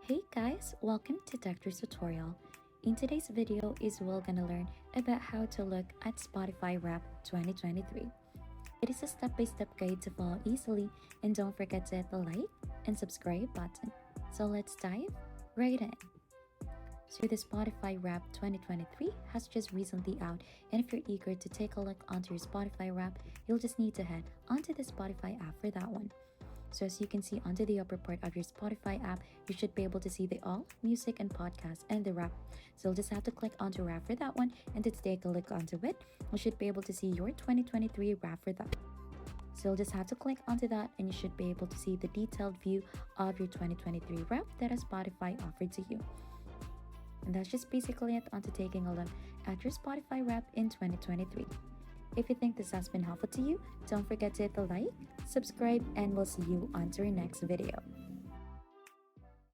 Hey guys, welcome to Doctor's Tutorial. In today's video we're gonna learn about how to look at Spotify Wrap 2023. It is a step-by-step guide to follow easily, and don't forget to hit the like and subscribe button. So let's dive right in. So the Spotify Wrap 2023 has just recently out, and if you're eager to take a look onto your Spotify Wrap, you'll just need to head onto the Spotify app for that one. So as you can see onto the upper part of your Spotify app, you should be able to see the all, music and podcast and the wrap. So you'll just have to click onto wrap for that one, and to take a look onto it, you should be able to see your 2023 wrap for that. So you'll just have to click onto that, and you should be able to see the detailed view of your 2023 wrap that a Spotify offered to you. And that's just basically it onto taking a look at your Spotify wrap in 2023. If you think this has been helpful to you, don't forget to hit the like, subscribe, and we'll see you on to our next video.